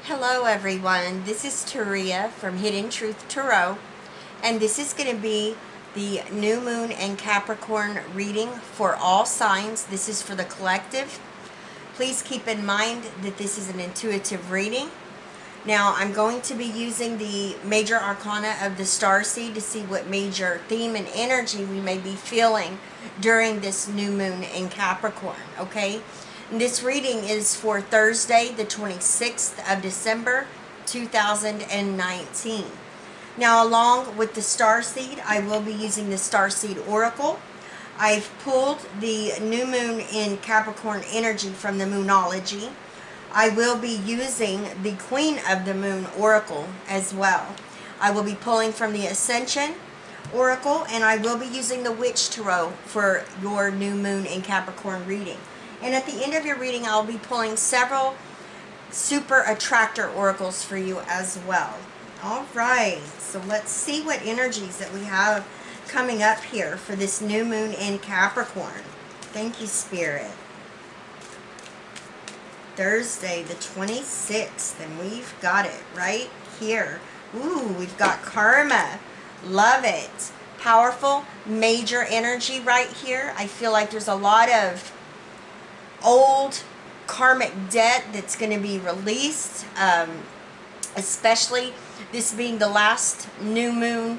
Hello everyone, this is Taria from Hidden Truth Tarot, and this is going to be the new moon and Capricorn reading for all signs. This is for the collective. Please keep in mind that this is an intuitive reading. Now I'm going to be using the major arcana of the starseed to see what major theme and energy we may be feeling during this new moon in Capricorn, okay? This reading is for Thursday, the 26th of December, 2019. Now, along with the starseed, I will be using the starseed oracle. I've pulled the new moon in Capricorn energy from the Moonology. I will be using the Queen of the Moon oracle as well. I will be pulling from the Ascension oracle, and I will be using the Witch Tarot for your new moon in Capricorn reading. And at the end of your reading, I'll be pulling several super attractor oracles for you as well. All right, so let's see what energies that we have coming up here for this new moon in Capricorn. Thank you, Spirit. Thursday, the 26th, and we've got it right here. Ooh, we've got karma. Love it. Powerful, major energy right here. I feel like there's a lot of old karmic debt that's going to be released, especially this being the last new moon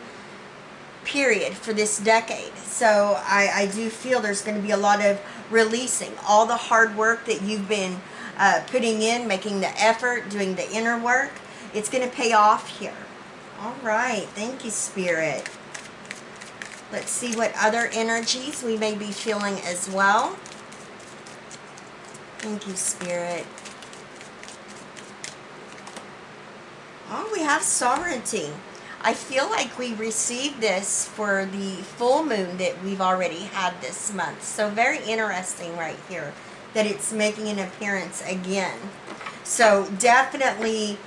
period for this decade. So I do feel there's going to be a lot of releasing all the hard work that you've been putting in, making the effort, doing the inner work. It's going to pay off here. All right, thank you, Spirit. Let's see what other energies we may be feeling as well. Thank you, Spirit. Oh, we have sovereignty. I feel like we received this for the full moon that we've already had this month. So very interesting right here that it's making an appearance again. So definitely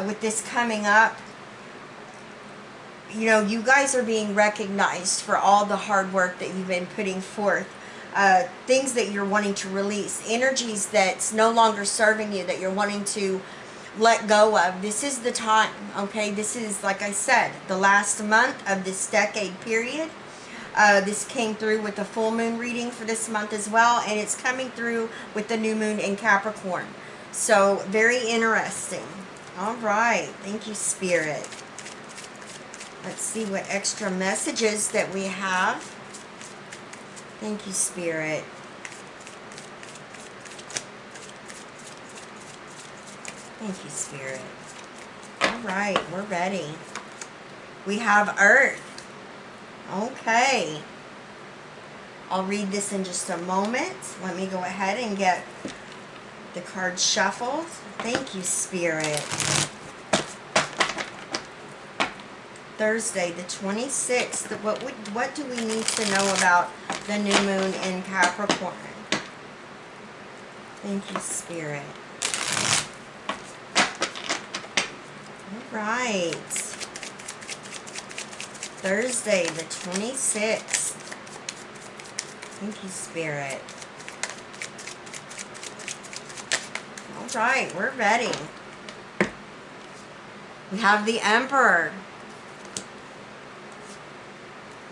with this coming up, you know, you guys are being recognized for all the hard work that you've been putting forth. Things that you're wanting to release, energies that's no longer serving you, that you're wanting to let go of. This is the time, okay? This is, like I said, the last month of this decade period. This came through with the full moon reading for this month as well, and it's coming through with the new moon in Capricorn. So, very interesting. All right. Thank you, Spirit. Let's see what extra messages that we have. Thank you, Spirit. Thank you, Spirit. All right, we're ready. We have Earth. Okay. I'll read this in just a moment. Let me go ahead and get the cards shuffled. Thank you, Spirit. Thursday, the 26th. What do we need to know about the new moon in Capricorn? Thank you, Spirit. All right. Thursday, the 26th. Thank you, Spirit. All right, we're ready. We have the Emperor.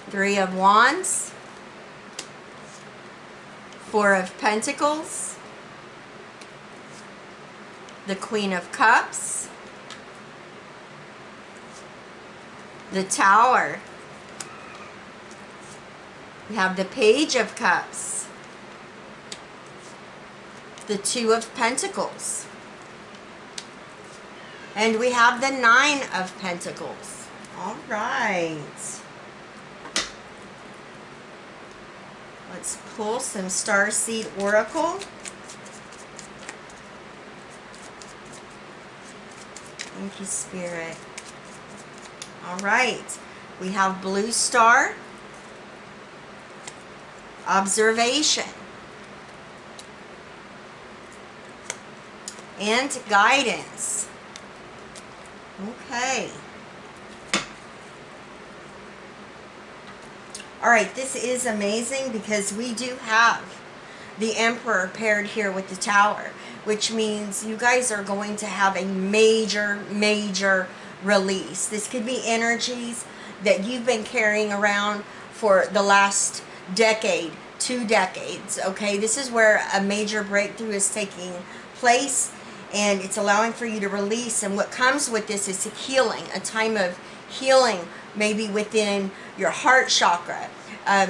Three of Wands, Four of Pentacles, the Queen of Cups, the Tower. We have the Page of Cups, the Two of Pentacles, and we have the Nine of Pentacles. All right. Let's pull some Starseed Oracle. Thank you, Spirit. All right. We have Blue Star, Observation, and Guidance. Okay. All right, this is amazing because we do have the Emperor paired here with the Tower, which means you guys are going to have a major, major release. This could be energies that you've been carrying around for the last decade, 2 decades, okay? This is where a major breakthrough is taking place, and it's allowing for you to release. And what comes with this is healing, a time of healing, maybe within your heart chakra,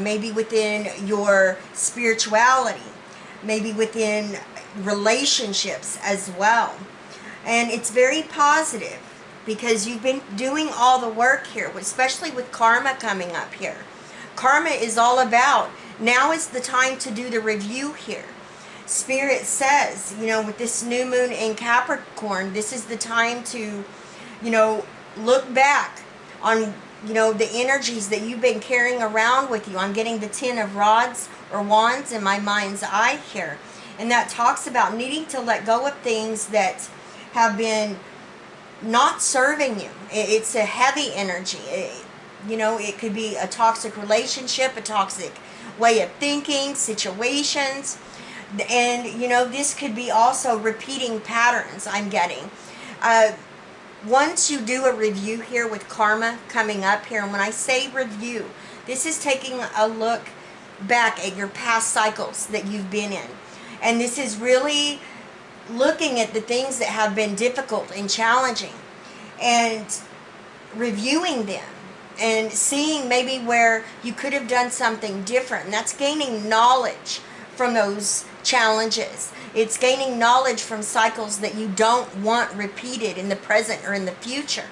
maybe within your spirituality, maybe within relationships as well. And it's very positive because you've been doing all the work here, especially with karma coming up here. Karma is all about, now is the time to do the review here. Spirit says, you know, with this new moon in Capricorn, this is the time to, you know, look back on, you know, the energies that you've been carrying around with you. I'm getting the 10 of rods or wands in my mind's eye here. And that talks about needing to let go of things that have been not serving you. It's a heavy energy. You know, it could be a toxic relationship, a toxic way of thinking, situations. And, you know, this could be also repeating patterns I'm getting. Once you do a review here with karma coming up here, and when I say review, this is taking a look back at your past cycles that you've been in. And this is really looking at the things that have been difficult and challenging and reviewing them and seeing maybe where you could have done something different. And that's gaining knowledge from those challenges. It's gaining knowledge from cycles that you don't want repeated in the present or in the future.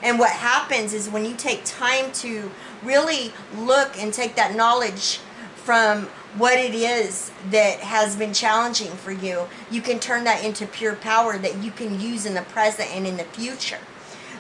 And what happens is when you take time to really look and take that knowledge from what it is that has been challenging for you, you can turn that into pure power that you can use in the present and in the future.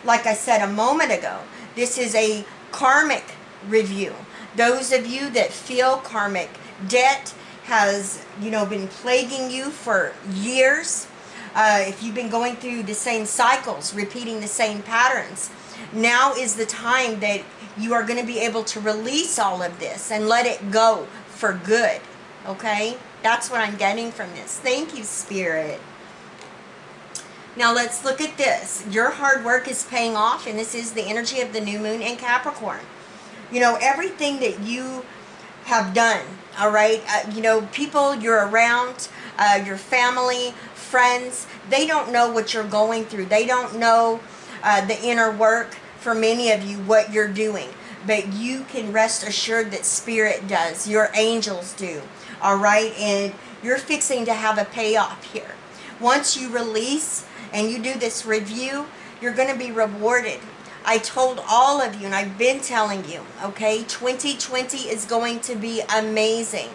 Like I said a moment ago, this is a karmic review. Those of you that feel karmic debt has, you know, been plaguing you for years, if you've been going through the same cycles, repeating the same patterns, now is the time that you are going to be able to release all of this and let it go for good. Okay? That's what I'm getting from this. Thank you, Spirit. Now let's look at this. Your hard work is paying off, and this is the energy of the new moon in Capricorn. You know, everything that you have done, all right? You know, people you're around, your family, friends, they don't know what you're going through. They don't know the inner work for many of you, what you're doing. But you can rest assured that Spirit does. Your angels do. All right? And you're fixing to have a payoff here. Once you release and you do this review, you're going to be rewarded. I told all of you, and I've been telling you, okay, 2020 is going to be amazing.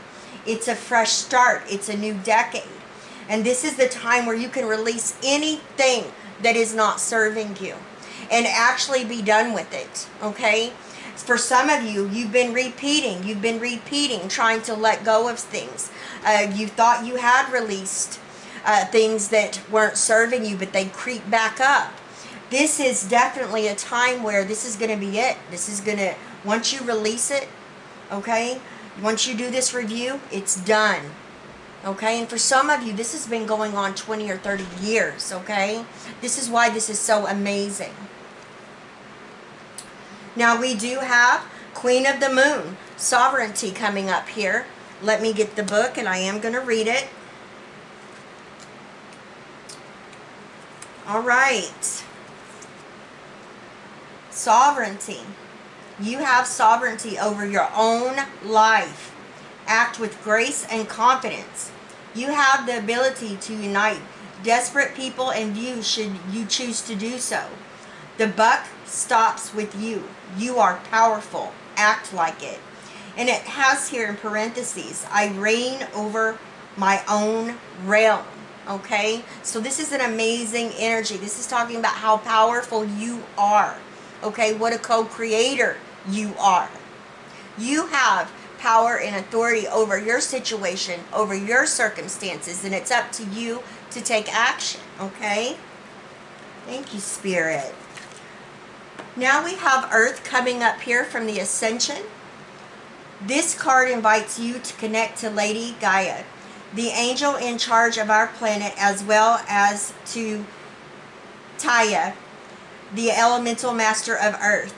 It's a fresh start. It's a new decade. And this is the time where you can release anything that is not serving you and actually be done with it, okay? For some of you, you've been repeating, trying to let go of things. You thought you had released things that weren't serving you, but they creep back up. This is definitely a time where this is going to be it. This is going to, once you release it, okay, once you do this review, it's done. Okay, and for some of you, this has been going on 20 or 30 years, okay? This is why this is so amazing. Now we do have Queen of the Moon, Sovereignty coming up here. Let me get the book, and I am going to read it. All right. Sovereignty. You have sovereignty over your own life. Act with grace and confidence. You have the ability to unite desperate people and views should you choose to do so. The buck stops with you. You are powerful. Act like it. And it has here in parentheses, I reign over my own realm. Okay? So this is an amazing energy. This is talking about how powerful you are. Okay? What a co-creator you are. You have power and authority over your situation, over your circumstances, and it's up to you to take action. Okay? Thank you, Spirit. Now we have Earth coming up here from the Ascension. This card invites you to connect to Lady Gaia. the angel in charge of our planet, as well as to Taya, the elemental master of Earth,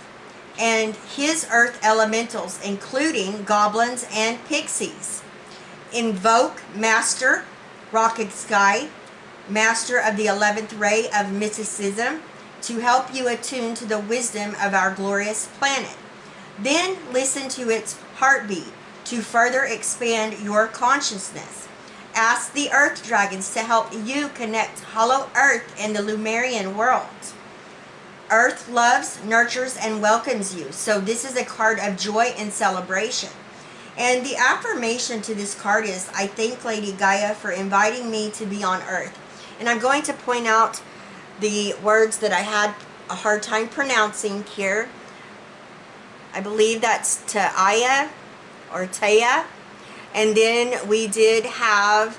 and his Earth elementals, including goblins and pixies. Invoke Master Rocket Sky, master of the 11th ray of mysticism, to help you attune to the wisdom of our glorious planet. Then listen to its heartbeat to further expand your consciousness. Ask the Earth Dragons to help you connect Hollow Earth and the Lemurian world. Earth loves, nurtures, and welcomes you. So this is a card of joy and celebration. And the affirmation to this card is, I thank Lady Gaia for inviting me to be on Earth. And I'm going to point out the words that I had a hard time pronouncing here. I believe that's Taya or Taya. And then we did have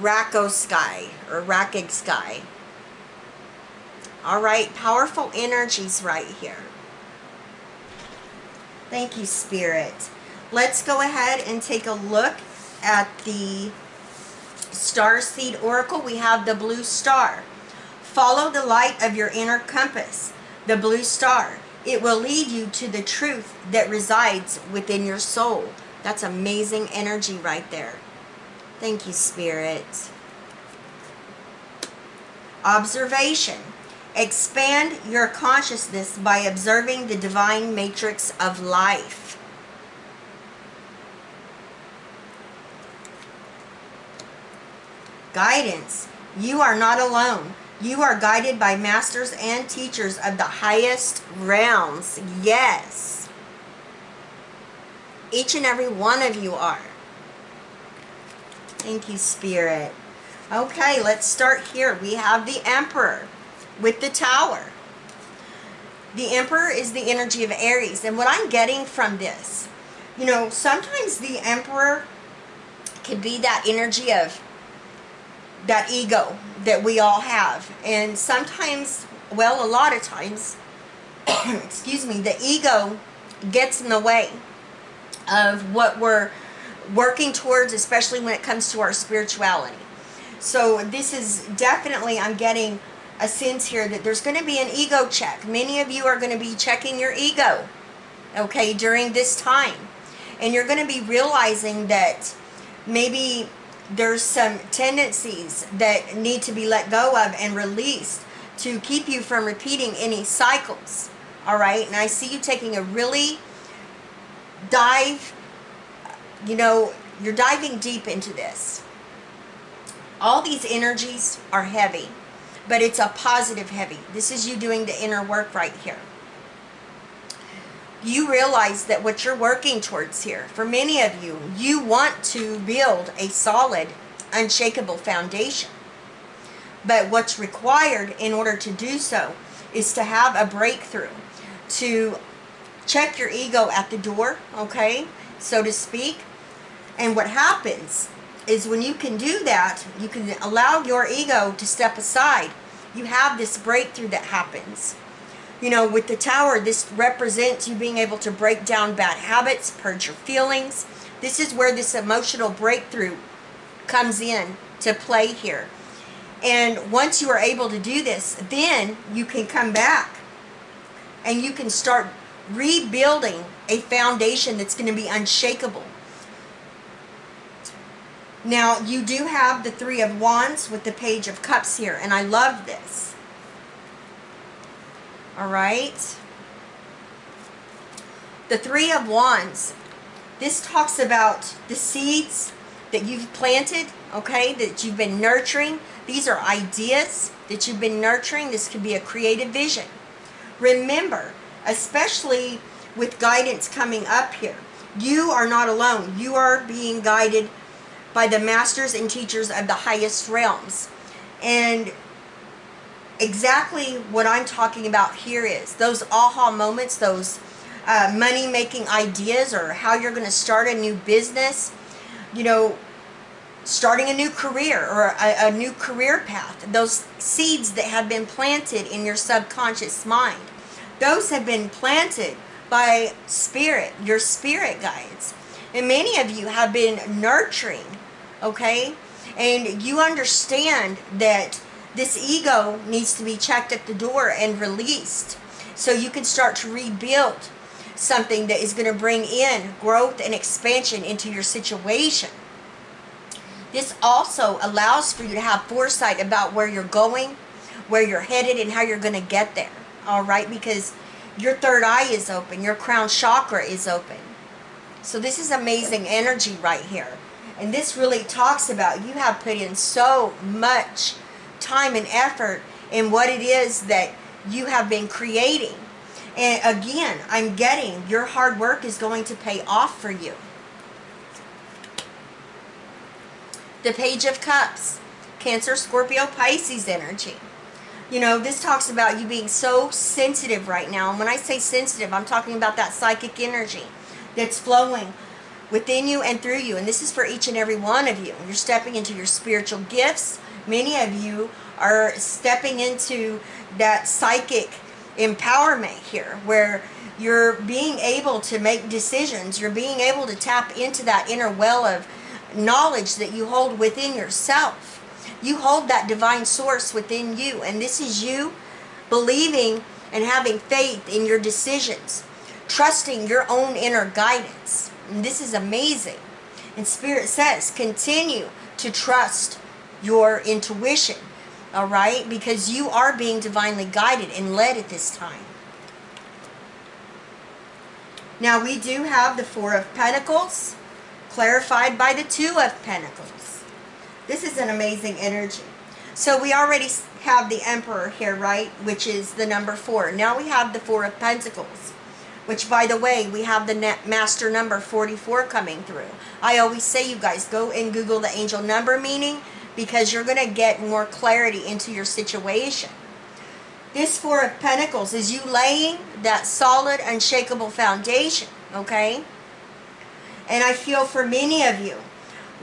Rako Sky or Rakig Sky. All right, powerful energies right here. Thank you, Spirit. Let's go ahead and take a look at the Star Seed Oracle. We have the blue star. Follow the light of your inner compass, the blue star. It will lead you to the truth that resides within your soul. That's amazing energy right there. Thank you, Spirit. Observation. Expand your consciousness by observing the divine matrix of life. Guidance. You are not alone. You are guided by masters and teachers of the highest realms. Yes. Each and every one of you are. Thank you, Spirit. Okay, let's start here. We have the Emperor with the Tower. The Emperor is the energy of Aries. And what I'm getting from this, you know, sometimes the Emperor could be that energy of that ego that we all have. And sometimes, well, a lot of times, excuse me, the ego gets in the way of what we're working towards, especially when it comes to our spirituality. So this is definitely, I'm getting a sense here that there's going to be an ego check. Many of you are going to be checking your ego, okay, during this time. And you're going to be realizing that maybe there's some tendencies that need to be let go of and released to keep you from repeating any cycles. All right. And I see you taking a really dive, you know, you're diving deep into this. All these energies are heavy, but it's a positive heavy. This is you doing the inner work right here. You realize that what you're working towards here, for many of you, you want to build a solid, unshakable foundation. But what's required in order to do so is to have a breakthrough, to check your ego at the door, okay, so to speak. And what happens is when you can do that, you can allow your ego to step aside. You have this breakthrough that happens. You know, with the Tower, this represents you being able to break down bad habits, purge your feelings. This is where this emotional breakthrough comes in to play here. And once you are able to do this, then you can come back and you can start rebuilding a foundation that's going to be unshakable. Now, you do have the Three of Wands with the Page of Cups here, and I love this. All right. The Three of Wands. This talks about the seeds that you've planted, okay, that you've been nurturing. These are ideas that you've been nurturing. This could be a creative vision. Remember, especially with guidance coming up here, you are not alone. You are being guided by the masters and teachers of the highest realms. And exactly what I'm talking about here is those aha moments, those money-making ideas, or how you're going to start a new business, you know, starting a new career or a new career path. Those seeds that have been planted in your subconscious mind, those have been planted by spirit, your spirit guides. And many of you have been nurturing okay? And you understand that this ego needs to be checked at the door and released so you can start to rebuild something that is going to bring in growth and expansion into your situation. This also allows for you to have foresight about where you're going, where you're headed, and how you're going to get there. All right? Because your third eye is open. Your crown chakra is open. So this is amazing energy right here. And this really talks about you have put in so much time and effort in what it is that you have been creating. And again, I'm getting your hard work is going to pay off for you. The Page of Cups, Cancer, Scorpio, Pisces energy. You know, this talks about you being so sensitive right now. And when I say sensitive, I'm talking about that psychic energy that's flowing within you and through you. And this is for each and every one of you. You're stepping into your spiritual gifts. Many of you are stepping into that psychic empowerment here, where you're being able to make decisions. You're being able to tap into that inner well of knowledge that you hold within yourself. You hold that divine source within you, and this is you believing and having faith in your decisions, trusting your own inner guidance. And this is amazing. And Spirit says continue to trust your intuition, all right, because you are being divinely guided and led at this time. Now we do have the Four of Pentacles clarified by the Two of Pentacles. This is an amazing energy. So we already have the Emperor here, right, which is the number 4. Now we have the Four of Pentacles, which, by the way, we have the master number 44 coming through. I always say, you guys, go and Google the angel number meaning, because you're going to get more clarity into your situation. This Four of Pentacles is you laying that solid, unshakable foundation, okay? And I feel for many of you,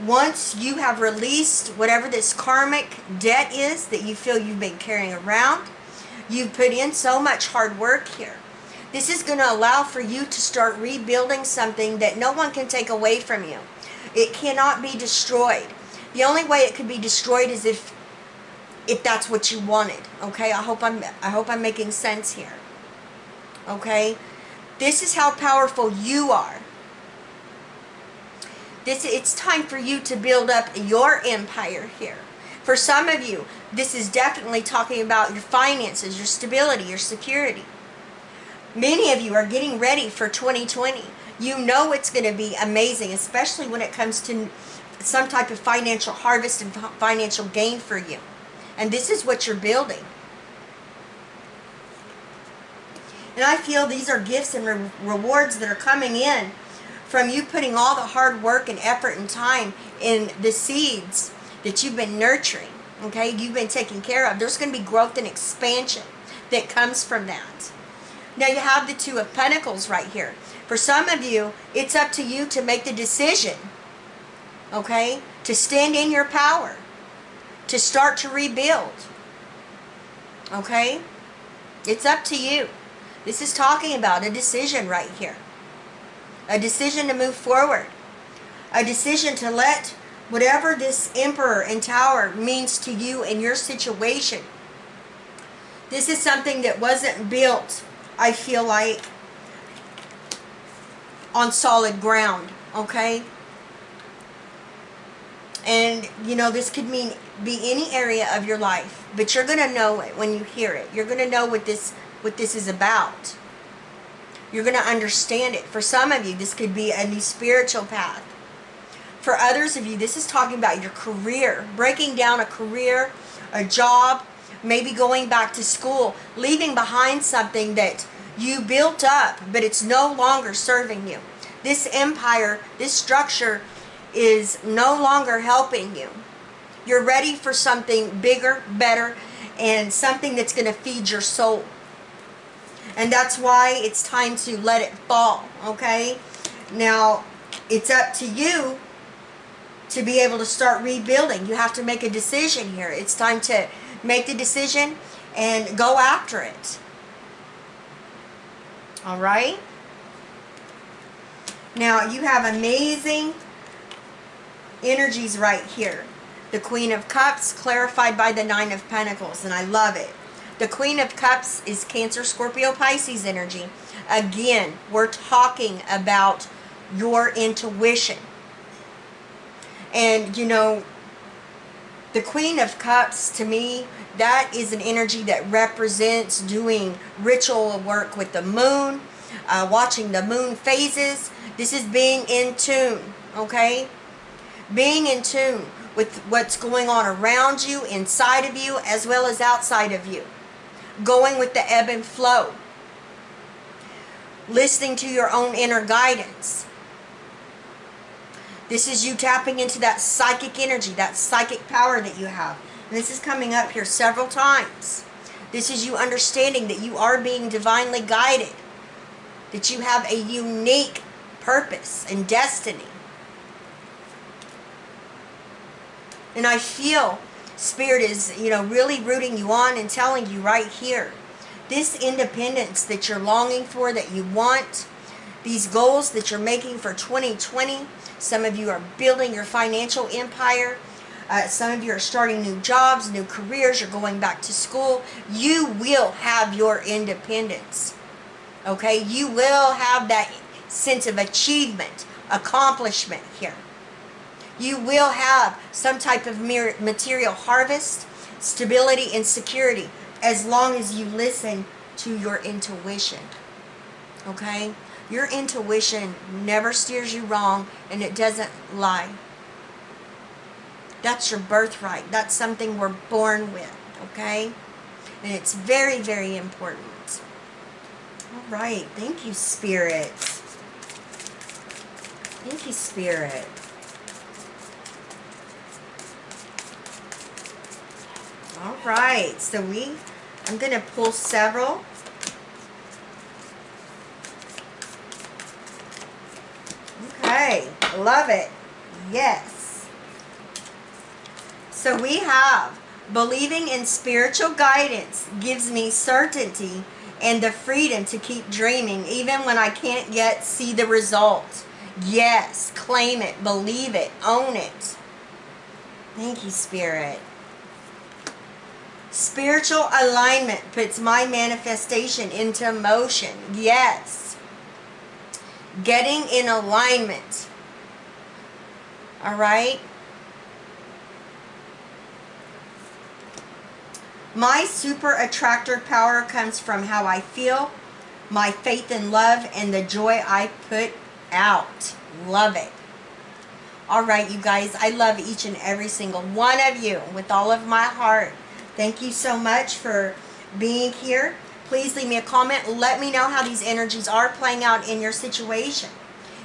once you have released whatever this karmic debt is that you feel you've been carrying around, you've put in so much hard work here. This is going to allow for you to start rebuilding something that no one can take away from you. It cannot be destroyed. The only way it could be destroyed is if that's what you wanted. Okay? I hope I'm making sense here. Okay? This is how powerful you are. It's time for you to build up your empire here. For some of you, this is definitely talking about your finances, your stability, your security. Many of you are getting ready for 2020. You know it's going to be amazing, especially when it comes to some type of financial harvest and financial gain for you. And this is what you're building. And I feel these are gifts and rewards that are coming in from you putting all the hard work and effort and time in the seeds that you've been nurturing, okay, you've been taking care of. There's going to be growth and expansion that comes from that. Now you have the Two of Pentacles right here. For some of you, it's up to you to make the decision, okay, to stand in your power, to start to rebuild, okay? It's up to you. This is talking about a decision right here. A decision to move forward. A decision to let whatever this Emperor and Tower means to you in your situation. This is something that wasn't built, I feel like, on solid ground, okay? And, you know, this could be any area of your life, but you're going to know it when you hear it. You're going to know what this is about. You're going to understand it. For some of you, this could be a new spiritual path. For others of you, this is talking about your career, breaking down a career, a job, maybe going back to school, leaving behind something that you built up, but it's no longer serving you. This empire, this structure is no longer helping you. You're ready for something bigger, better, and something that's going to feed your soul. And that's why it's time to let it fall, okay? Now, it's up to you to be able to start rebuilding. You have to make a decision here. It's time to make the decision and go after it. All right? Now, you have amazing energies right here. The Queen of Cups clarified by the Nine of Pentacles, and I love it. The Queen of Cups is Cancer, Scorpio, Pisces energy. Again, we're talking about your intuition. And, you know, the Queen of Cups, to me, that is an energy that represents doing ritual work with the moon, watching the moon phases. This is being in tune, okay? Being in tune with what's going on around you, inside of you, as well as outside of you. Going with the ebb and flow. Listening to your own inner guidance. This is you tapping into that psychic energy, that psychic power that you have. And this is coming up here several times. This is you understanding that you are being divinely guided. That you have a unique purpose and destiny. And I feel Spirit is, you know, really rooting you on and telling you right here. This independence that you're longing for, that you want, these goals that you're making for 2020. Some of you are building your financial empire. Some of you are starting new jobs, new careers. You're going back to school. You will have your independence. Okay? You will have that sense of achievement, accomplishment here. You will have some type of material harvest, stability, and security as long as you listen to your intuition. Okay? Your intuition never steers you wrong, and it doesn't lie. That's your birthright. That's something we're born with, okay? And it's very, very important. All right. Thank you, Spirit. Thank you, Spirit. All right. So I'm going to pull several. Okay, love it. Yes. So we have, believing in spiritual guidance gives me certainty and the freedom to keep dreaming even when I can't yet see the result. Yes, claim it, believe it, own it. Thank you, Spirit. Spiritual alignment puts my manifestation into motion. Yes. Getting in alignment. All right. My super attractor power comes from how I feel, my faith and love, and the joy I put out. Love it. All right, you guys. I love each and every single one of you with all of my heart. Thank you so much for being here. Please leave me a comment. Let me know how these energies are playing out in your situation.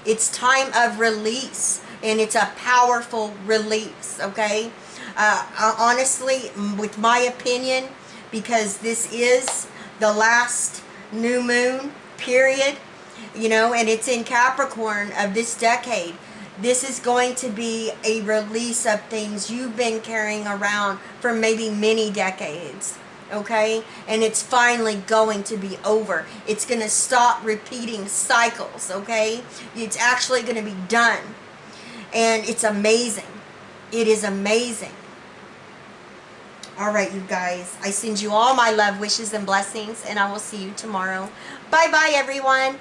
It's time of release, and it's a powerful release, okay? Honestly, with my opinion, because this is the last new moon period, you know, and it's in Capricorn of this decade, this is going to be a release of things you've been carrying around for maybe many decades. Okay, and it's finally going to be over. It's going to stop repeating cycles. Okay, it's actually going to be done, and it's amazing. It is amazing. All right, you guys, I send you all my love, wishes, and blessings, and I will see you tomorrow. Bye bye, everyone.